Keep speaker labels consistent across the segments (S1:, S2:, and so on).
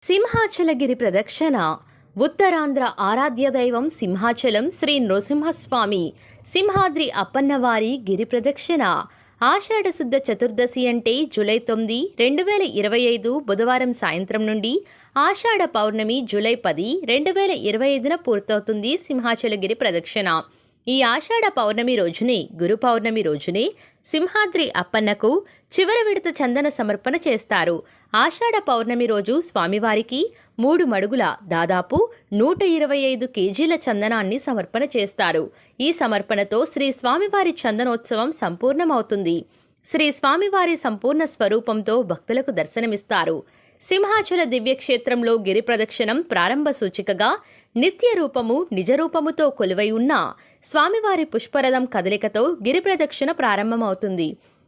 S1: సింహాచలగిరి ప్రదక్షిణ. ఉత్తరాంధ్ర ఆరాధ్య దైవం సింహాచలం శ్రీ నృసింహస్వామి సింహాద్రి అప్పన్నవారి గిరి ప్రదక్షిణ. ఆషాఢ శుద్ధ చతుర్దశి అంటే జూలై 9, 2025 బుధవారం సాయంత్రం నుండి ఆషాఢ పౌర్ణమి జూలై 10, 2025న పూర్తవుతుంది సింహాచలగిరి ప్రదక్షిణ. ఈ ఆషాఢ పౌర్ణమి రోజునే, గురు పౌర్ణమి రోజునే సింహాద్రి అప్పన్నకు చివరి విడత చందన సమర్పణ చేస్తారు. ఆషాఢ పౌర్ణమి రోజు స్వామివారికి 3 మడుగుల దాదాపు 125 కేజీల చందనాన్ని సమర్పణ చేస్తారు. ఈ సమర్పణతో శ్రీ స్వామివారి చందనోత్సవం సంపూర్ణమవుతుంది. శ్రీ స్వామివారి సంపూర్ణ స్వరూపంతో భక్తులకు దర్శనమిస్తారు. సింహాచల దివ్యక్షేత్రంలో గిరి ప్రదక్షిణం ప్రారంభ సూచికగా నిత్య రూపము నిజరూపముతో కొలువై ఉన్న స్వామివారి పుష్పరథం కదలికతో గిరి ప్రదక్షిణ ప్రారంభమవుతుంది.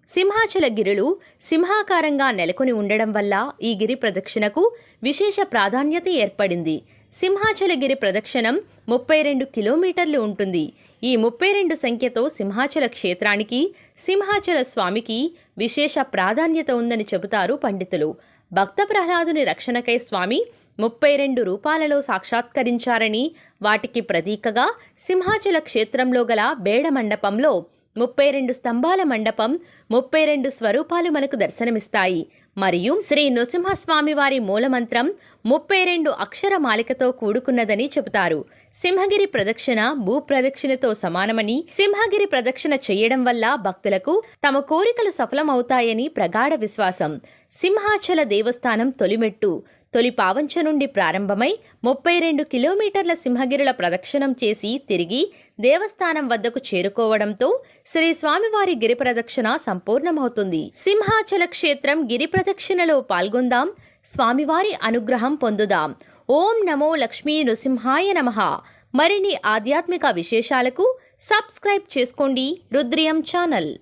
S1: సింహాచల గిరులు సింహాకారంగా నెలకొని ఉండడం వల్ల ఈ గిరి ప్రదక్షిణకు విశేష ప్రాధాన్యత ఏర్పడింది. సింహాచల గిరి ప్రదక్షిణం 32 కిలోమీటర్లు ఉంటుంది. ఈ 32 సంఖ్యతో సింహాచల క్షేత్రానికి, సింహాచల స్వామికి విశేష ప్రాధాన్యత ఉందని చెబుతారు పండితులు. భక్త ప్రహ్లాదుని రక్షణకై స్వామి 32 రూపాలలో సాక్షాత్కరించారని, వాటికి ప్రతీకగా సింహాచల క్షేత్రంలో గల బేడ మండపంలో 32 స్తంభాల మండపం, 32 స్వరూపాలు మనకు దర్శనమిస్తాయి. మరియు శ్రీ నృసింహస్వామి వారి మూలమంత్రం 32 అక్షరమాలికతో కూడుకున్నదని చెబుతారు. సింహగిరి ప్రదక్షిణ భూ ప్రదక్షిణతో సమానమని, సింహగిరి ప్రదక్షిణ చేయడం వల్ల భక్తులకు తమ కోరికలు సఫలమవుతాయని ప్రగాఢ విశ్వాసం. సింహాచల దేవస్థానం తొలిమెట్టు తొలి పావంచ నుండి ప్రారంభమై 32 కిలోమీటర్ల సింహగిరుల ప్రదక్షిణం చేసి తిరిగి దేవస్థానం వద్దకు చేరుకోవడంతో శ్రీ స్వామివారి గిరి ప్రదక్షిణ సంపూర్ణమవుతుంది. సింహాచల క్షేత్రం గిరి ప్రదక్షిణలో పాల్గొందాం, స్వామివారి అనుగ్రహం పొందుదాం. ఓం నమో లక్ష్మీ నృసింహాయ నమః. మరిన్ని ఆధ్యాత్మిక విశేషాలకు సబ్స్క్రైబ్ చేసుకోండి రుద్రియం ఛానల్.